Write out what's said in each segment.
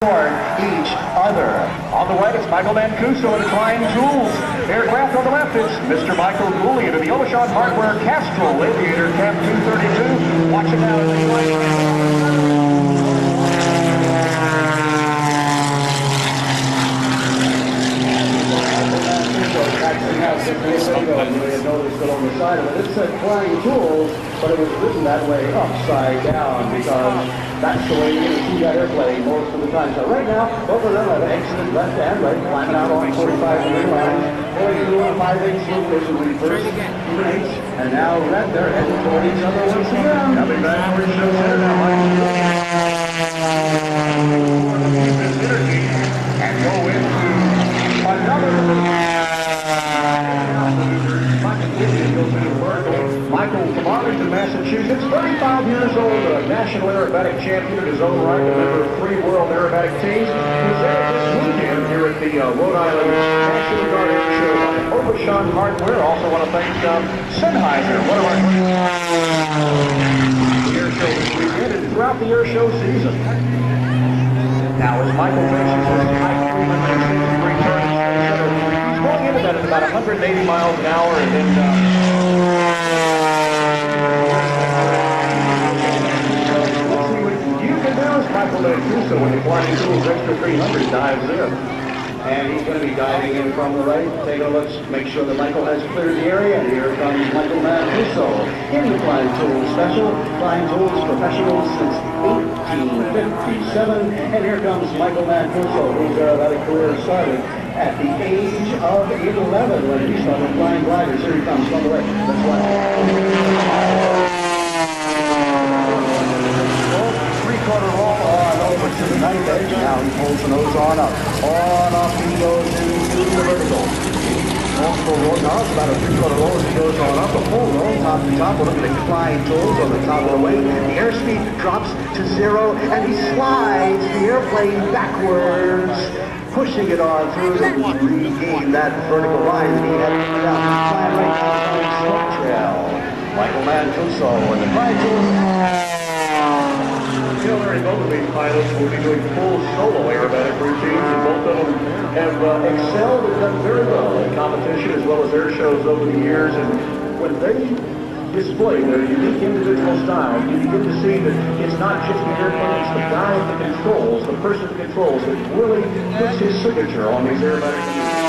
each other. On the right, it's Michael Mancuso and Klein Tools. Aircraft on the left, it's Mr. Michael Goulian of the Airshow hardware Castrol Aviator Cap 232. Watch it now. Noticed it on the side of it. It said Klein Tools, but it was written that way upside down because that's the way you're going to see that airplane most of the time. So right now, both of them have excellent left and right, climbing out on 45-degree lines, going through a 5/8 slope, there's a reverse, even H, and now red, they're heading toward each other once again. Coming back for the show center now, Michael. And go into another Michael from Arlington, Massachusetts, 35 years old, a national aerobatic champion in his own right, a member of 3 world aerobatic teams. He's there this weekend here at the Rhode Island National Guard Airshow by Overshot Hardware. Also want to thank Sennheiser, one of our airshow this weekend and throughout the airshow season. Now, as Michael finishes his high return, he's going into that at about 180 miles an hour, and then Michael Mancuso when the Klein Tools Extra 300 dives in. And he's going to be diving in from the right. Take a look, make sure that Michael has cleared the area. And here comes Michael Mancuso in the Klein Tools Special. Klein Tools Professional since 1857. And here comes Michael Mancuso, whose aerobatic career started at the age of 11 when he started flying gliders. Here he comes from the right. Let's watch. Three-quarter roll on over to the knife edge. Now he pulls the nose on up. On up he goes into the vertical. Multiple roll. Now it's about a three-quarter roll as he goes on up. A full roll, top to top. We're looking at Klein Tools on the top of the wing. The airspeed drops to 0, and he slides the airplane backwards, pushing it on through to regain that vertical line that he had to put out. Climb right down the smoke trail. Michael Mancuso and the Klein Tools. Larry, both of these pilots will be doing full solo aerobatic routines, and both of them have excelled and done very well in competition as well as air shows over the years. And when they display their unique individual style, you begin to see that it's not just the airplane, it's the guy that controls, the person that controls, that really puts his signature on these aerobatic routines.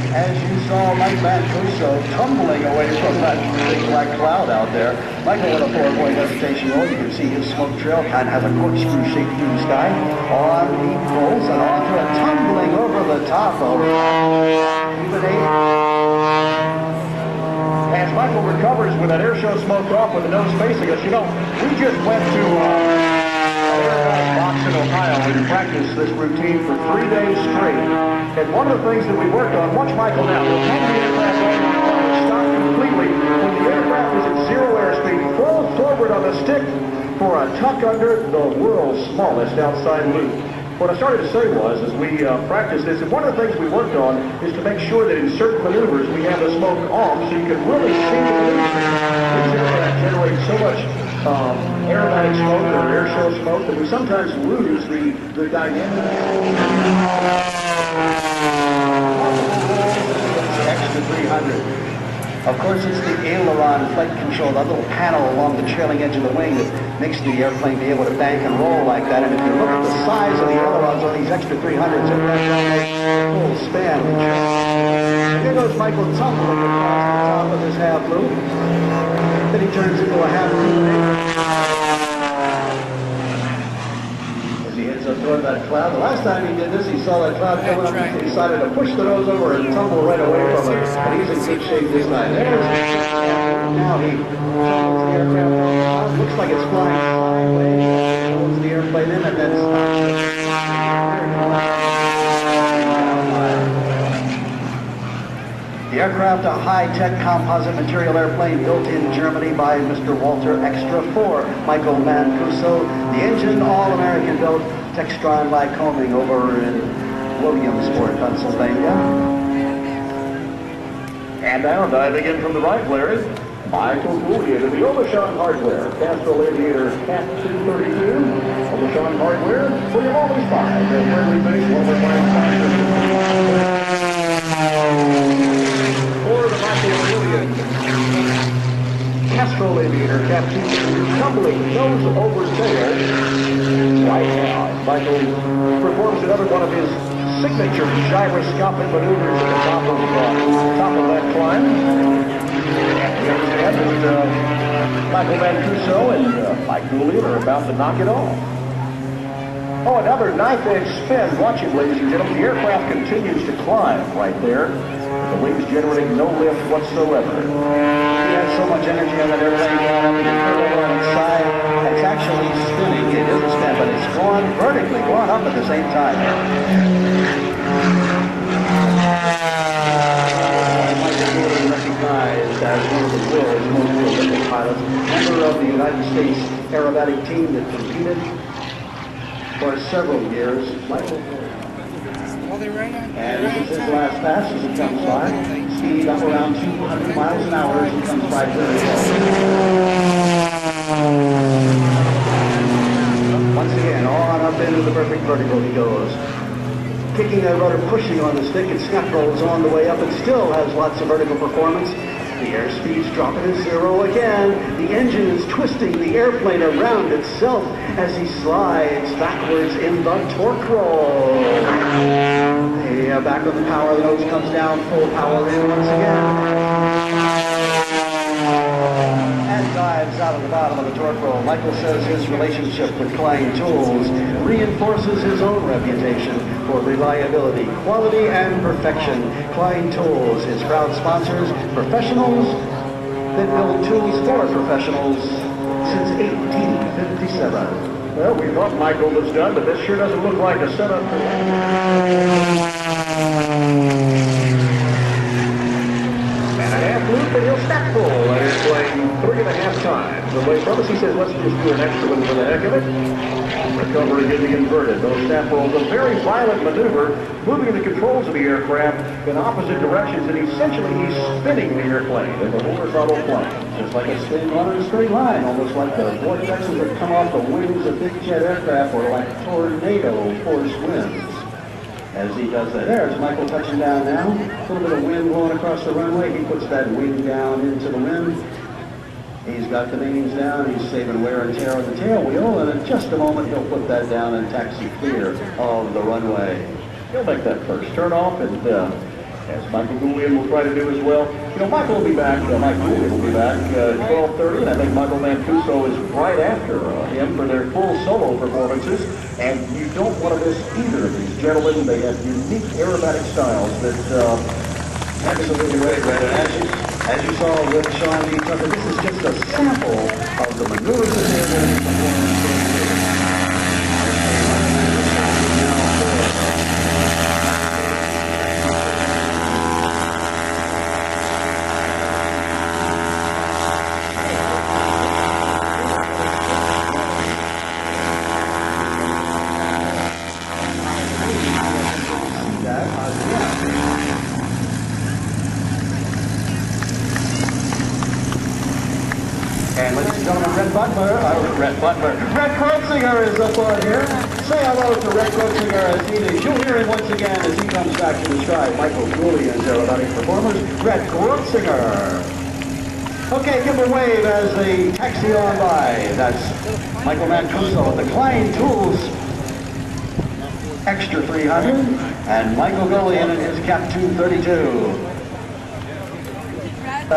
As you saw Mike Mancuso tumbling away from that big black cloud out there, Michael with a 4-point hesitation roll. You can see his smoke trail kind of has a corkscrew shape through the sky. On he rolls and on to a tumbling over the top of even 8. As Michael recovers with that airshow smoke off with the nose facing us, you know, we just went to aerobatic box in Ohio and practiced this routine for 3 days straight. And one of the things that we worked on, watch Michael now, he'll hang the aircraft on and stop completely when the aircraft is at 0 airspeed, fall forward on the stick for a tuck under the world's smallest outside loop. What I started to say was, as we practiced this, and one of the things we worked on is to make sure that in certain maneuvers we have the smoke off so you can really see the maneuvers. These aircraft generate so much aerobatic smoke or air show smoke that we sometimes lose the dynamic. Extra 300. Of course, it's the aileron flight control, that little panel along the trailing edge of the wing that makes the airplane be able to bank and roll like that. And if you look at the size of the ailerons on these extra 300s, it makes a full span. Here goes Michael tumbling across the top of his half loop. Then he turns into a half loop. Toward that cloud. The last time he did this, he saw that cloud coming up and he decided to push the nose over and tumble right away from it. But he's in good shape this time. Now he tumbles the aircraft off. Looks like it's flying sideways. Pulls the airplane in and then stops. The aircraft, a high-tech composite material airplane built in Germany by Mr. Walter Extra for Michael Mancuso. The engine, all-American built, Textron Lycoming over in Williamsport, Pennsylvania. And now diving in from the right, Larry, Michael Goulian of the Overshot Hardware, Castrol Aviator Cap 232. Sean Hardware, for you always find their friendly face, one of our fine sponsors. For the Michael Goulian Castrol Aviator captain, tumbling nose over tail right now. Michael performs another one of his signature gyroscopic maneuvers at the top of that climb. We understand that Michael Mancuso and Mike Goulian are about to knock it off. Oh, another knife-edge spin. Watch it, ladies and gentlemen. The aircraft continues to climb right there. The wings generating no lift whatsoever. He has so much energy on that airplane going up, and over on its side. It's actually spinning. It isn't spin, but it's going vertically, going up at the same time. Recognized as one of the world's most prolific pilots, member of the United States aerobatic team that competed for several years. Michael. And this is his last pass as it comes by. Speed up around 200 miles an hour as it comes by very well. Once again, on up into the perfect vertical he goes. Kicking that rudder, pushing on the stick, and snap rolls on the way up and still has lots of vertical performance. The airspeed's dropping to zero again. The engine is twisting the airplane around itself as he slides backwards in the torque roll. Yeah, back on the power, the nose comes down, full power in once again. And dives out of the bottom of the torque roll. Michael says his relationship with Klein Tools reinforces his own reputation for reliability, quality, and perfection. Klein Tools is proud sponsors, professionals that build tools for professionals since 1857. Well, we thought Michael was done, but this sure doesn't look like a setup for and a half loop, and he'll snap full, and he's playing 3.5 times. Away from us, he says, let's just do an extra one for the heck of it. Recovering in the inverted. Those snap rolls, a very violent maneuver, moving the controls of the aircraft in opposite directions, and essentially he's spinning the airplane in the horizontal plane. Just like a spin on a straight line, almost like the vortexes that come off the wings of big jet aircraft, or like tornado force winds. As he does that, there's Michael touching down now. A little bit of wind blowing across the runway. He puts that wing down into the wind. He's got the mains down, he's saving wear and tear on the tail wheel, and in just a moment he'll put that down and taxi clear of the runway. He'll make that first turn off, and as Michael Goulian will try to do as well. You know, Michael will be back, Mike Goulian will be back at 12:30, and I think Michael Mancuso is right after him for their full solo performances, and you don't want to miss either of these gentlemen. They have unique aerobatic styles that absolutely great, right? As you saw with Sean D. Tucker, this is just a sample of the maneuvers that they're going to be performing. And ladies and gentlemen, Red Krotzinger is up on here. Say hello to Red Krotzinger as he is. You'll hear him once again as he comes back to describe Michael Goulian's aerobatic performers. Red Krotzinger. Okay, give him a wave as they taxi on by. That's Michael Mancuso, the Klein Tools Extra 300, and Michael Goulian in his Cap 232.